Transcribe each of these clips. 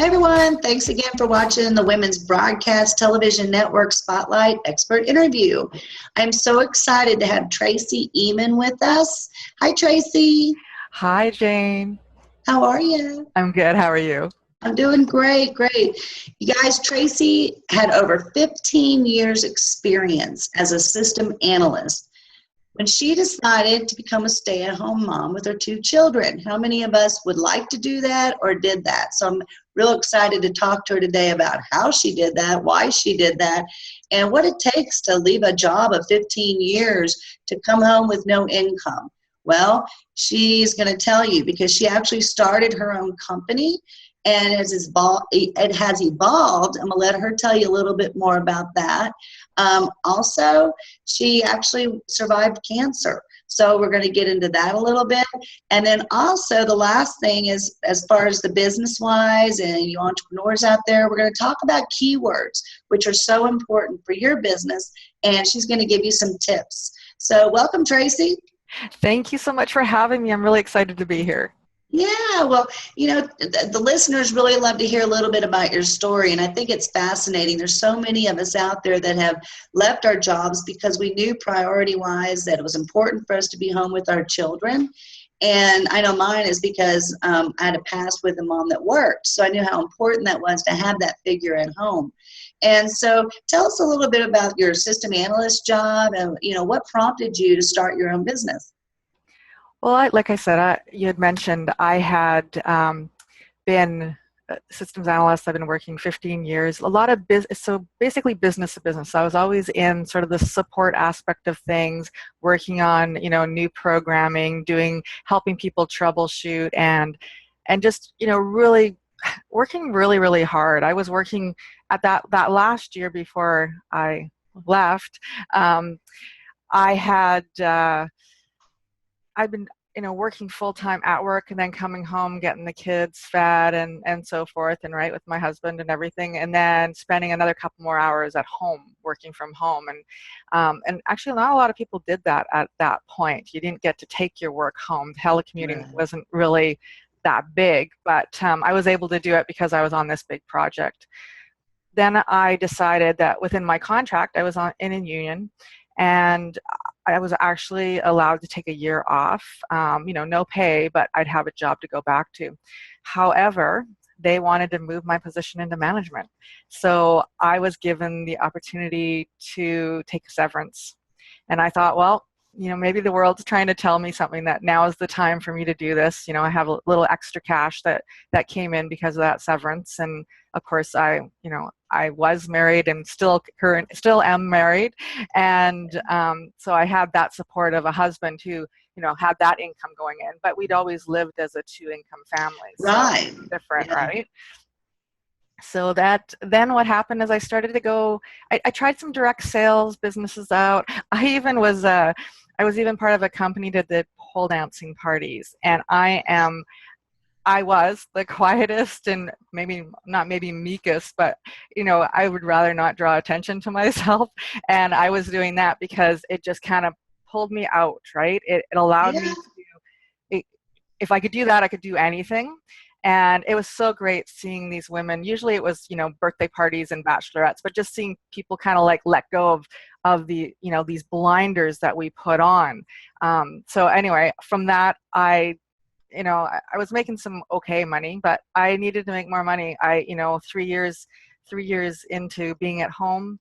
Hi, everyone. Thanks again for watching the Women's Broadcast Television Network Spotlight Expert Interview. I'm so excited to have Tracey Ehman with us. Hi, Tracey. Hi, Jane. How are you? I'm good. How are you? I'm doing great, great. You guys, Tracey had over 15 years experience as a system analyst when she decided to become a stay-at-home mom with her 2 children. How many of us would like to do that or did that? So I'm real excited to talk to her today about how she did that, why she did that, and what it takes to leave a job of 15 years to come home with no income. Well, she's going to tell you because she actually started her own company, and it has evolved. I'm going to let her tell you a little bit more about that. Also, she actually survived cancer. So we're going to get into that a little bit. And then also the last thing is, as far as the business-wise and you entrepreneurs out there, we're going to talk about keywords, which are so important for your business. And she's going to give you some tips. So welcome, Tracey. Thank you so much for having me. I'm really excited to be here. Yeah, well, you know, the listeners really love to hear a little bit about your story, and I think it's fascinating. There's so many of us out there that have left our jobs because we knew priority-wise that it was important for us to be home with our children. And I know mine is because I had a past with a mom that worked, so I knew how important that was to have that figure at home. And so tell us a little bit about your system analyst job and, you know, what prompted you to start your own business? Well, like I said, you had mentioned I had been a systems analyst. I've been working 15 years. A lot of so basically business to business. So I was always in sort of the support aspect of things, working on, you know, new programming, helping people troubleshoot, and just, you know, really working really hard. I was working at that last year before I left. I had. I've been, you know, working full-time at work and then coming home, getting the kids fed and so forth, and right with my husband and everything, and then spending another couple more hours at home working from home. And actually not a lot of people did that at that point. You didn't get to take your work home. Telecommuting wasn't really that big, but I was able to do it because I was on this big project. Then I decided that within my contract, I was in a union, and I was actually allowed to take a year off, you know, no pay, but I'd have a job to go back to. However, they wanted to move my position into management. So I was given the opportunity to take severance. And I thought, well, you know, maybe the world's trying to tell me something, that now is the time for me to do this. You know, I have a little extra cash that came in because of that severance. And of course, I was married and still am married. And so I had that support of a husband who, you know, had that income going in, but we'd always lived as a 2-income family. Right. So different, Yeah. right? So then what happened is I started to go, I tried some direct sales businesses out. I was even part of a company that did pole dancing parties, and I was the quietest and maybe meekest, but, you know, I would rather not draw attention to myself. And I was doing that because it just kind of pulled me out, right? It allowed me to, if I could do that, I could do anything. And it was so great seeing these women. Usually it was, you know, birthday parties and bachelorettes, but just seeing people kind of like let go of the, you know, these blinders that we put on. So anyway, from that, I was making some okay money, but I needed to make more money. You know, 3 years into being at home,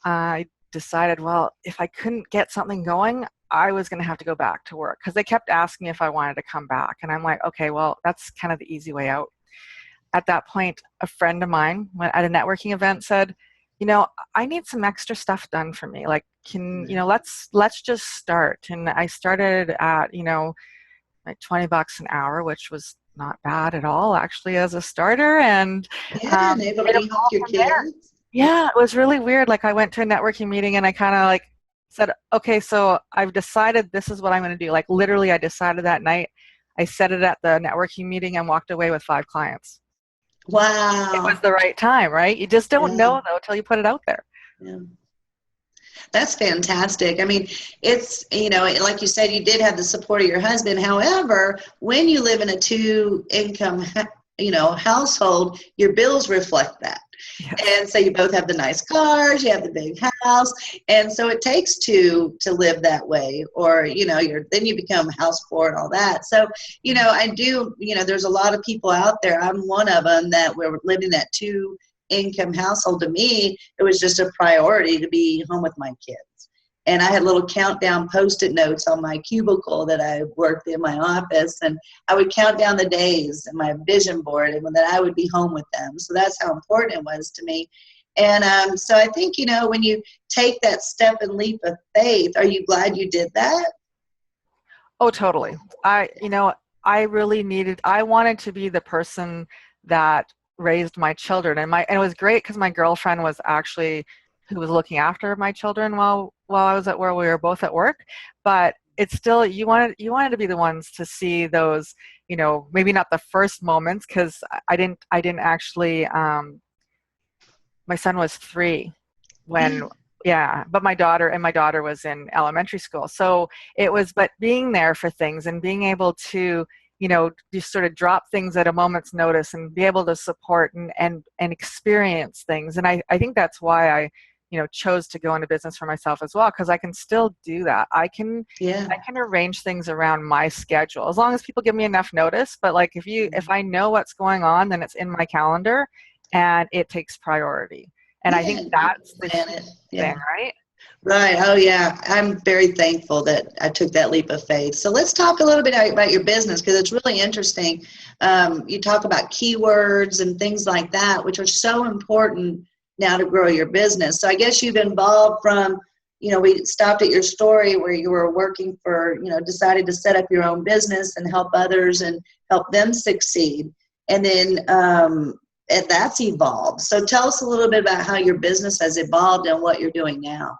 I decided, well, if I couldn't get something going, I was going to have to go back to work, because they kept asking if I wanted to come back. And I'm like, okay, well, that's kind of the easy way out. At that point, a friend of mine at a networking event said, you know, I need some extra stuff done for me. Like, you know, let's just start. And I started at, you know, like $20 an hour, which was not bad at all, actually, as a starter. And and able to be with your kids. yeah, it was really weird. Like, I went to a networking meeting and I kind of like said, okay, so I've decided this is what I'm going to do. Like, literally, I decided that night. I said it at the networking meeting and walked away with 5 clients. Wow. It was the right time, right? You just don't know, though, until you put it out there. Yeah. That's fantastic. I mean, it's, you know, like you said, you did have the support of your husband. However, when you live in a 2-income household, your bills reflect that. Yes. And so you both have the nice cars, you have the big house, and so it takes two to live that way, or then you become house poor and all that. So I do, there's a lot of people out there. I'm one of them that we're living that two income household. To me, it was just a priority to be home with my kids. And I had little countdown Post-it notes on my cubicle that I worked in my office, and I would count down the days and my vision board, and that I would be home with them. So that's how important it was to me. And so I think, when you take that step and leap of faith, are you glad you did that? Oh, totally. I wanted to be the person that raised my children, and it was great because my girlfriend was actually who was looking after my children while I was where we were both at work. But it's still, you wanted to be the ones to see those, maybe not the first moments, because I didn't actually, my son was 3 when, yeah, but my daughter was in elementary school. So but being there for things and being able to, just sort of drop things at a moment's notice and be able to support and experience things. And I think that's why I, chose to go into business for myself as well, because I can still do that. I can arrange things around my schedule as long as people give me enough notice. But like if I know what's going on, then it's in my calendar and it takes priority. And I think that's the thing, right? Right. Oh, yeah. I'm very thankful that I took that leap of faith. So let's talk a little bit about your business, because it's really interesting. You talk about keywords and things like that, which are so important now to grow your business. So I guess you've evolved from, we stopped at your story where you were working for, decided to set up your own business and help others and help them succeed. And then and that's evolved. So tell us a little bit about how your business has evolved and what you're doing now.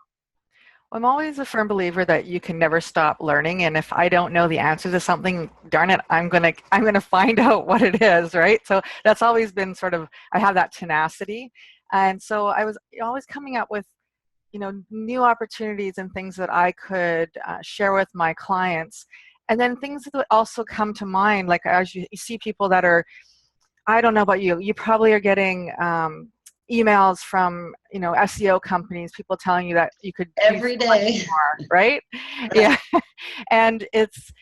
I'm always a firm believer that you can never stop learning, and if I don't know the answer to something, darn it, I'm gonna find out what it is, right? So that's always been sort of, I have that tenacity, and so I was always coming up with, new opportunities and things that I could share with my clients, and then things that also come to mind, like as you see people that are, I don't know about you, you probably are getting emails from SEO companies, people telling you that you could every do so much day more, right? Yeah. And it's,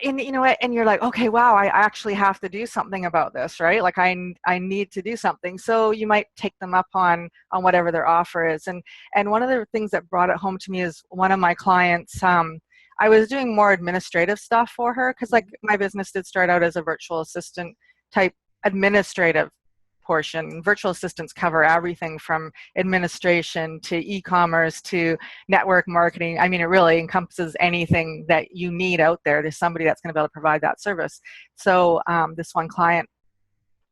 and and you're like, okay, wow, I actually have to do something about this, right? Like I need to do something. So you might take them up on whatever their offer is. And one of the things that brought it home to me is one of my clients, I was doing more administrative stuff for her, because like my business did start out as a virtual assistant type administrative portion. Virtual assistants cover everything from administration to e-commerce to network marketing. I mean, it really encompasses anything that you need out there. There's somebody that's going to be able to provide that service. So this one client,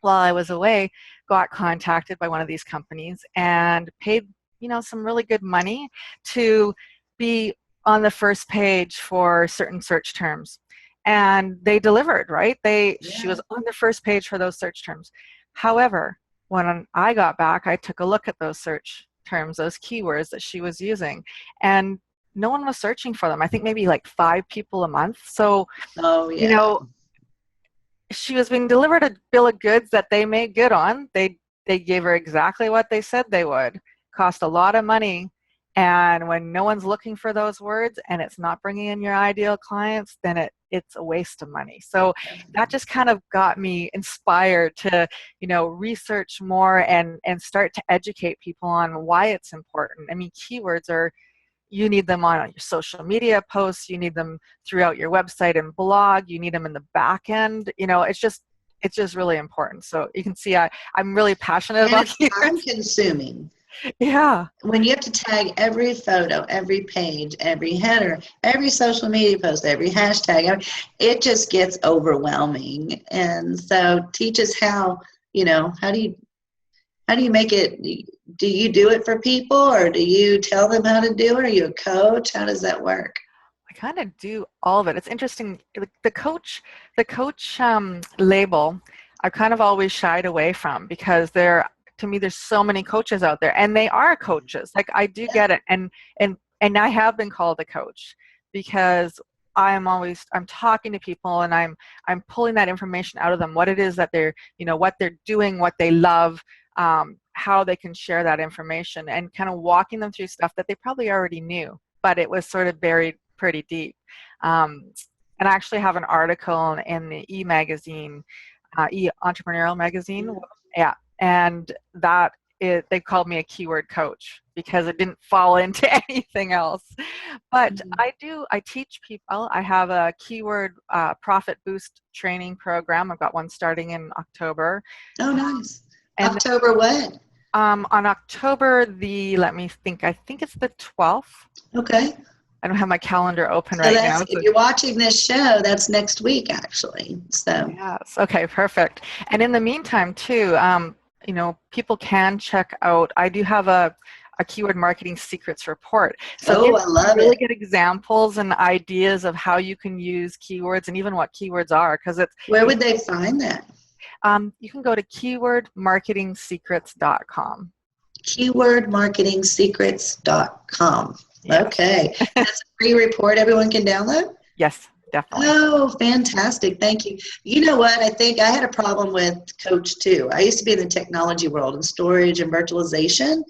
while I was away, got contacted by one of these companies and paid, some really good money to be on the first page for certain search terms. And they delivered, right? She was on the first page for those search terms. However, when I got back, I took a look at those search terms, those keywords that she was using, and no one was searching for them. I think maybe like 5 people a month. So, she was being delivered a bill of goods that they made good on. They gave her exactly what they said they would. Cost a lot of money. And when no one's looking for those words and it's not bringing in your ideal clients, then it's a waste of money. So that just kind of got me inspired to, research more and start to educate people on why it's important. I mean, keywords you need them on your social media posts, you need them throughout your website and blog, you need them in the back end. It's just really important. So you can see I'm really passionate about keywords. Time consuming. Yeah. When you have to tag every photo, every page, every header, every social media post, every hashtag, it just gets overwhelming. And so teach us how do you make it? Do you do it for people, or do you tell them how to do it? Are you a coach? How does that work? I kind of do all of it. It's interesting. The coach label, I've kind of always shied away from, because to me, there's so many coaches out there, and they are coaches. Like I do get it, and I have been called a coach, because I'm talking to people, and I'm pulling that information out of them, what it is that they're, what they're doing, what they love, how they can share that information, and kind of walking them through stuff that they probably already knew, but it was sort of buried pretty deep. And I actually have an article in the e-magazine, e-entrepreneurial magazine. Yeah. And they called me a keyword coach because it didn't fall into anything else. But I teach people. I have a keyword profit boost training program. I've got one starting in October. Oh, nice. And October what? On October let me think, I think it's the 12th. Okay. I don't have my calendar open So right now. if you're watching this show, that's next week, actually. So yes, okay, perfect. And in the meantime, too, people can check out. I do have a keyword marketing secrets report. So I love really it. good examples and ideas of how you can use keywords and even what keywords are, because it's. Where would they find that? You can go to keywordmarketingsecrets.com. Keywordmarketingsecrets.com. Yes. Okay. That's a free report everyone can download? Yes, definitely. Oh, fantastic. Thank you. You know what? I think I had a problem with Coach too. I used to be in the technology world in storage and virtualization.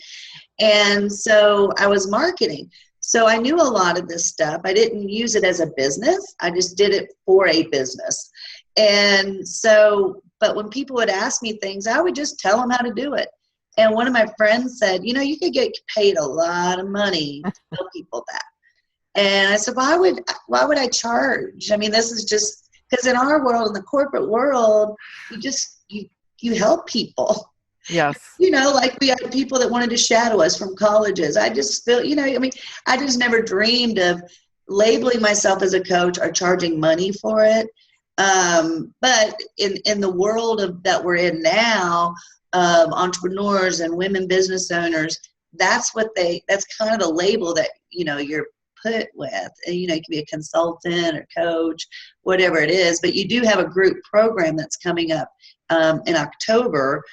And so I was marketing. So I knew a lot of this stuff. I didn't use it as a business. I just did it for a business. And so, but when people would ask me things, I would just tell them how to do it. And one of my friends said, you could get paid a lot of money to tell people that. And I said, why would I charge? I mean, this is just because in our world, in the corporate world, you help people. Yes. Like we had people that wanted to shadow us from colleges. I just feel, I just never dreamed of labeling myself as a coach or charging money for it. But in the world that we're in now, entrepreneurs and women business owners, that's kind of the label that, you're put with. And, you can be a consultant or coach, whatever it is, but you do have a group program that's coming up in October.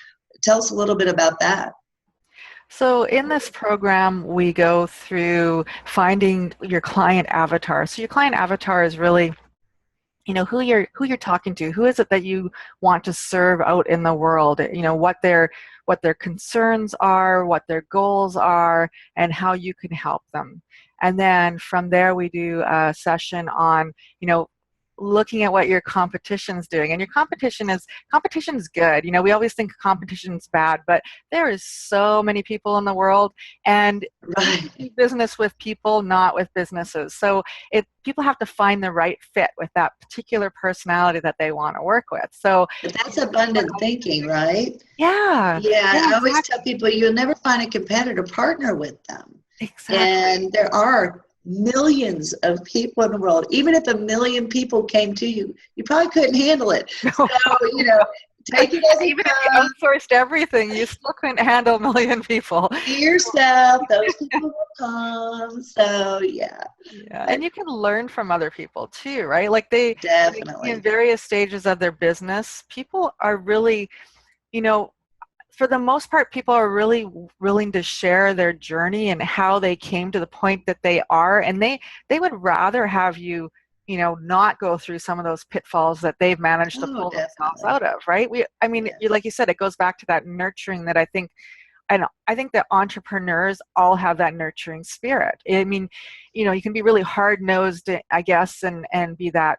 Tell us a little bit about that. So in this program, we go through finding your client avatar. So your client avatar is really, who you're talking to. Who is it that you want to serve out in the world? What their concerns are, what their goals are, and how you can help them. And then from there, we do a session on, looking at what your competition's doing. And your competition's good. We always think competition's bad, but there is so many people in the world, and Right. you do business with people, not with businesses. So people have to find the right fit with that particular personality that they want to work with. So But that's abundant thinking, right? Yeah. I always Exactly. tell people you'll never find a competitor partner with them. Exactly. And there are millions of people in the world. Even if 1 million people came to you, you probably couldn't handle it. So, take it as even if you outsourced everything, you still couldn't handle 1 million people. Be yourself. Those people will come. So, yeah. And you can learn from other people too, right? Like Definitely. in various stages of their business, people are really, for the most part, people are really willing to share their journey and how they came to the point that they are. And they would rather have you, not go through some of those pitfalls that they've managed to pull themselves out of, right? Like you said, it goes back to that nurturing that I think that entrepreneurs all have that nurturing spirit. I mean, you can be really hard-nosed, I guess, and be that,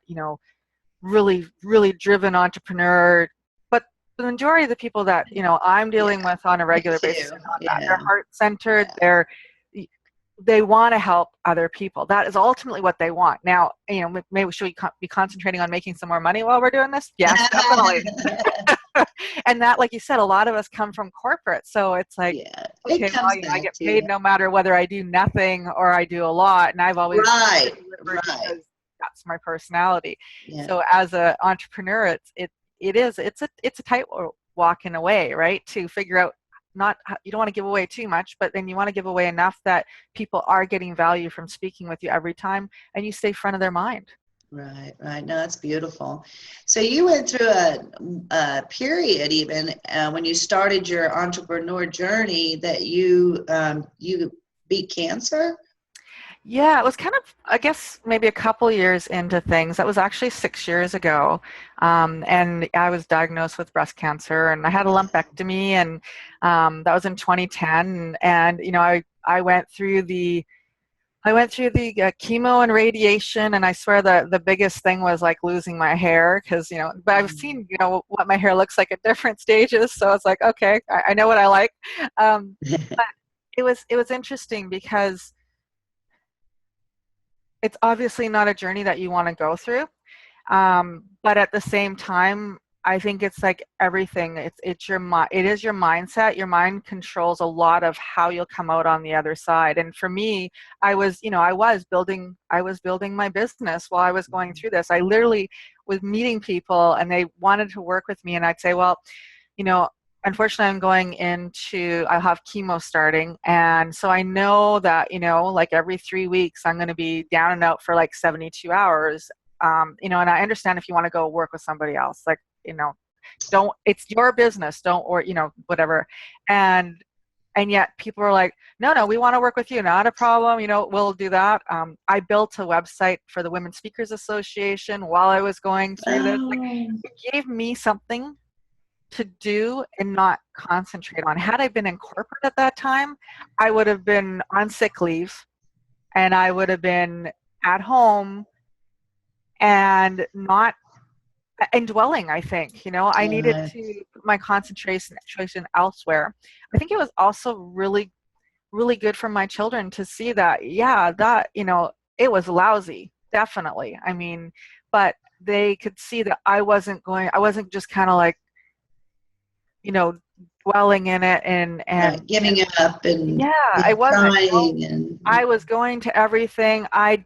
really, really driven entrepreneur. But the majority of the people that, I'm dealing with on a regular basis are not that. They're heart-centered. They want to help other people. That is ultimately what they want. Now, maybe should we be concentrating on making some more money while we're doing this? Yes, definitely. And that, like you said, a lot of us come from corporate. So it's like, okay, I get paid no matter whether I do nothing or I do a lot. And I've always because that's my personality. Yeah. So as an entrepreneur, it's a tightrope walk in a way, right? To figure out, you don't want to give away too much, but then you want to give away enough that people are getting value from speaking with you every time, and you stay front of their mind. Right. No, that's beautiful. So you went through a period even when you started your entrepreneur journey that you beat cancer? Yeah, it was kind of, I guess, maybe a couple years into things. That was actually 6 years ago. And I was diagnosed with breast cancer and I had a lumpectomy, and that was in 2010. And, I went through the chemo and radiation, and I swear the biggest thing was like losing my hair because, but I've seen, what my hair looks like at different stages. So it's like, okay, I know what I like. But it was interesting because it's obviously not a journey that you want to go through. But at the same time, I think it's like everything. It's your mind. It is your mindset. Your mind controls a lot of how you'll come out on the other side. And for me, I was building my business while I was going through this. I literally was meeting people and they wanted to work with me, and I'd say, well, you know, unfortunately I'll have chemo starting. And so I know that, like every 3 weeks, I'm going to be down and out for like 72 hours. And I understand if you want to go work with somebody else, like, don't, it's your business, don't, or, whatever. And yet people are like, no, we want to work with you. Not a problem. We'll do that. I built a website for the Women Speakers Association while I was going through this. Like, Oh, it gave me something to do and not concentrate on. Had I been in corporate at that time, I would have been on sick leave and I would have been at home and not indwelling. I think, I needed uh, to put my concentration elsewhere. I think it was also really, really good for my children to see that, yeah, that, it was lousy, definitely. I mean, but they could see that I wasn't just kind of like, dwelling in it and giving up and yeah, I wasn't, crying and I was going to everything. I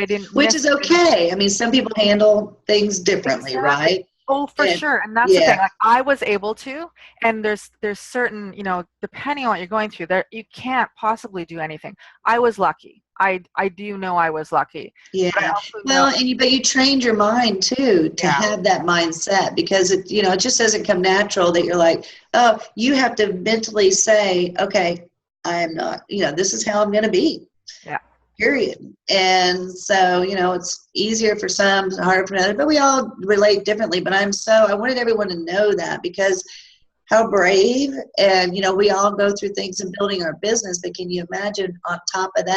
didn't which miss is okay. I mean, some people handle things differently, exactly. right? Oh, for And sure. And that's the thing. yeah, Like I was able to, and there's certain, depending on what you're going through, there you can't possibly do anything. I was lucky. I do know I was lucky. But I yeah. also know, Well, but you trained your mind too to yeah, have that mindset because it just doesn't come natural that you're like, oh, you have to mentally say, okay, I am not, this is how I'm going to be. yeah. Period. And so, it's easier for some, harder for others, but we all relate differently. But I wanted everyone to know that because how brave, and we all go through things in building our business, but can you imagine on top of that?